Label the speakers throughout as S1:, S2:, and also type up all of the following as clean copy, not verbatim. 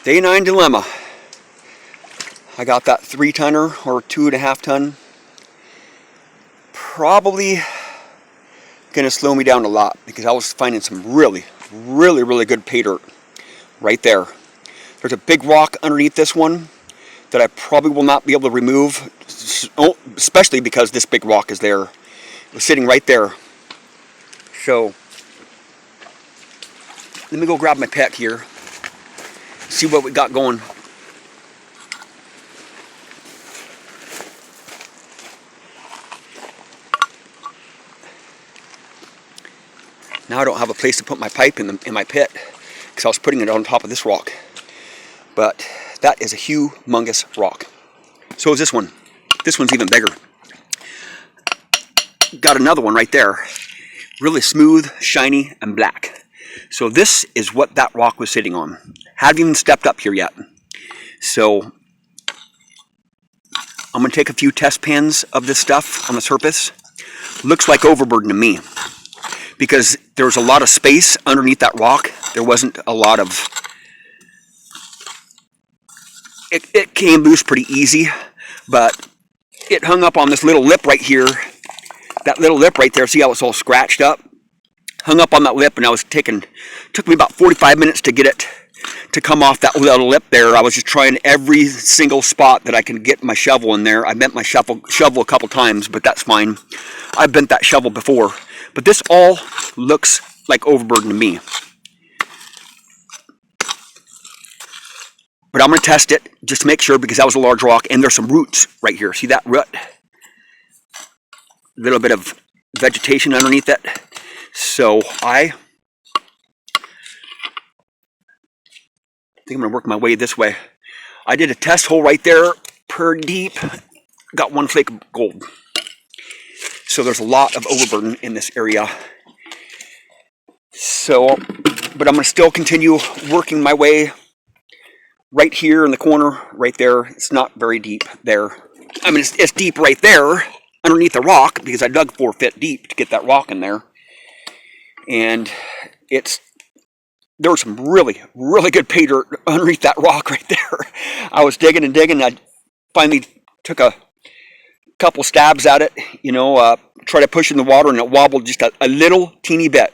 S1: Day 9 dilemma. I got that 3-tonner or 2.5 ton. Probably gonna slow me down a lot because I was finding some really good pay dirt right there. There's a big rock underneath this one that I probably will not be able to remove, especially because this big rock is there. It was sitting right there. So let me go grab my pick here, see what we got going. Now I don't have a place to put my pipe in my pit because I was putting it on top of this rock. But that is a humongous rock. So is this one. This one's even bigger. Got another one right there. Really smooth, shiny, and black. So this is what that rock was sitting on. Haven't even stepped up here yet. So I'm going to take a few test pans of this stuff on the surface. Looks like overburden to me, because there's a lot of space underneath that rock. There wasn't a lot of... It came loose pretty easy, but it hung up on this little lip right here. That little lip right there, see how it's all scratched up? Hung up on that lip, and took me about 45 minutes to get it to come off that little lip there. I was just trying every single spot that I can get my shovel in there. I bent my shovel a couple times, but that's fine. I've bent that shovel before. But this all looks like overburden to me. But I'm going to test it just to make sure, because that was a large rock, and there's some roots right here. See that root? A little bit of vegetation underneath it. So I think I'm going to work my way this way. I did a test hole right there, pretty deep. Got 1 flake of gold. So there's a lot of overburden in this area. So, but I'm going to still continue working my way right here in the corner, right there. It's not very deep there. I mean, it's deep right there underneath the rock, because I dug 4 feet deep to get that rock in there. And there was some really good pay dirt underneath that rock right there. I was digging and digging. I finally took a couple stabs at it, try to push in the water, and it wobbled just a little teeny bit.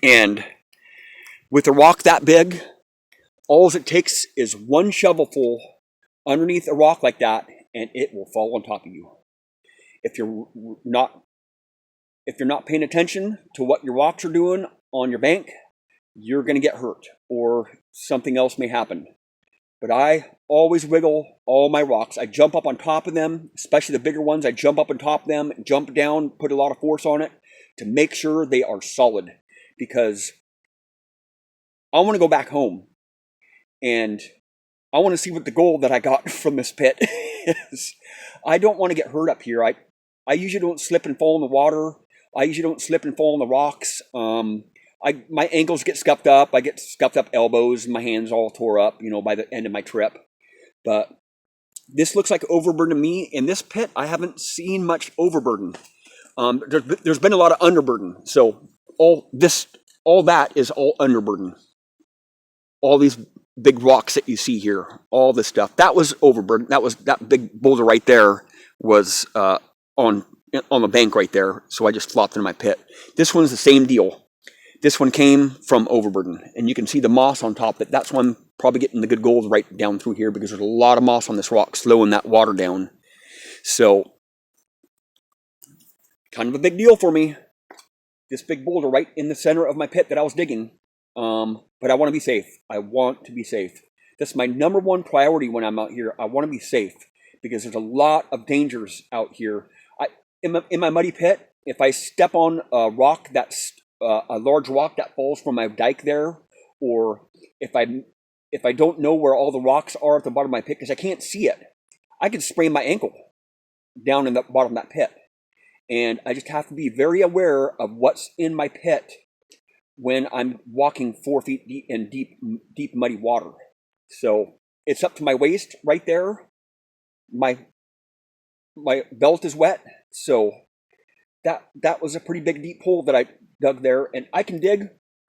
S1: And with a rock that big, all it takes is 1 shovelful underneath a rock like that, and it will fall on top of you. If you're not paying attention to what your rocks are doing on your bank, you're going to get hurt, or something else may happen. But I always wiggle all my rocks. I jump up on top of them, especially the bigger ones. I jump up on top of them, jump down, put a lot of force on it to make sure they are solid, because I want to go back home and I want to see what the gold that I got from this pit is. I don't want to get hurt up here. I usually don't slip and fall in the water. I usually don't slip and fall on the rocks. My ankles get scuffed up. I get scuffed up elbows. My hands all tore up, by the end of my trip. But this looks like overburden to me. In this pit, I haven't seen much overburden. There's been a lot of underburden. So all that is all underburden. All these big rocks that you see here, all this stuff, that was overburden. That big boulder right there was on the bank right there. So I just flopped into my pit. This one's the same deal. This one came from overburden, and you can see the moss on top. That's why I'm probably getting the good gold right down through here, because there's a lot of moss on this rock, slowing that water down. So, kind of a big deal for me. This big boulder right in the center of my pit that I was digging. But I want to be safe. I want to be safe. That's my number 1 priority when I'm out here. I want to be safe, because there's a lot of dangers out here. In my muddy pit, if I step on a rock that's a large rock that falls from my dike there, or if I don't know where all the rocks are at the bottom of my pit because I can't see it, I could sprain my ankle down in the bottom of that pit. And I just have to be very aware of what's in my pit when I'm walking 4 feet deep in deep muddy water. So it's up to my waist right there. My belt is wet, so that was a pretty big deep hole that I dug there, and I can dig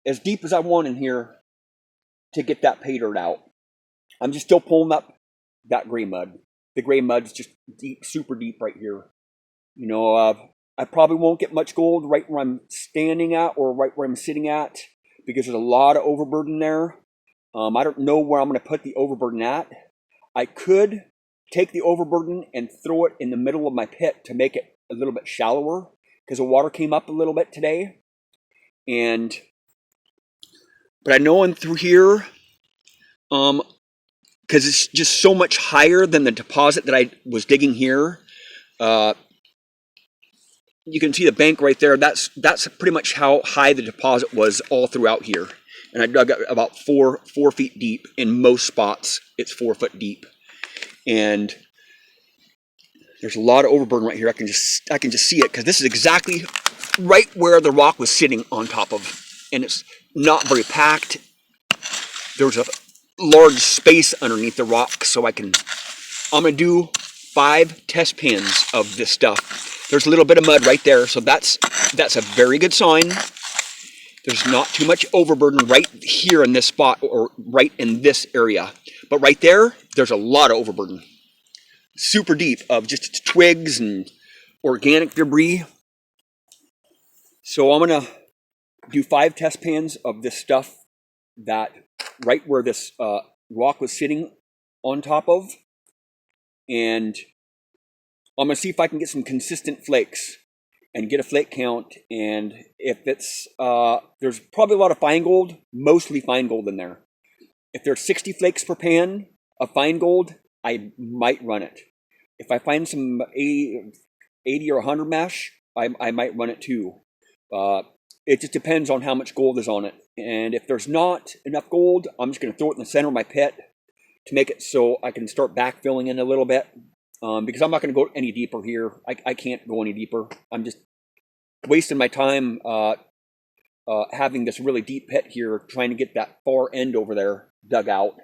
S1: as deep as I want in here to get that pay dirt out. I'm just still pulling up that gray mud. The gray mud's just deep, super deep right here. You know, I probably won't get much gold right where I'm standing at or right where I'm sitting at because there's a lot of overburden there. I don't know where I'm going to put the overburden at. I could take the overburden and throw it in the middle of my pit to make it a little bit shallower because the water came up a little bit today. But I know in through here, because it's just so much higher than the deposit that I was digging here. You can see the bank right there. That's pretty much how high the deposit was all throughout here. And I dug about four feet deep. In most spots, it's 4 foot deep. And there's a lot of overburden right here. I can just see it because this is exactly right where the rock was sitting on top of. And it's not very packed. There's a large space underneath the rock, so I'm gonna do 5 test pans of this stuff. There's a little bit of mud right there, so that's a very good sign. There's not too much overburden right here in this spot or right in this area. But right there, there's a lot of overburden. Super deep of just twigs and organic debris. So I'm gonna do 5 test pans of this stuff that right where this rock was sitting on top of. And I'm going to see if I can get some consistent flakes and get a flake count. And if it's, there's probably a lot of fine gold, mostly fine gold in there. If there's 60 flakes per pan of fine gold, I might run it. If I find some 80 or 100 mesh, I might run it too. It just depends on how much gold is on it. And if there's not enough gold, I'm just going to throw it in the center of my pit to make it so I can start backfilling in a little bit. Because I'm not going to go any deeper here. I can't go any deeper. I'm just wasting my time having this really deep pit here, trying to get that far end over there dug out.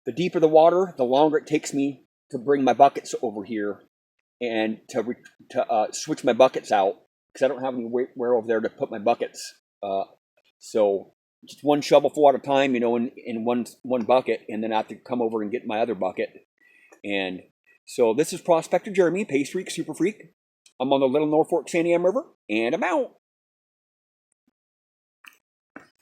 S1: The deeper the water, the longer it takes me to bring my buckets over here and to switch my buckets out, because I don't have anywhere over there to put my buckets. So just one shovelful at a time, you know, in one bucket, and then I have to come over and get my other bucket. And so this is Prospector Jeremy, Paystreak, Superfreak. I'm on the Little North Fork Santiam River, and I'm out.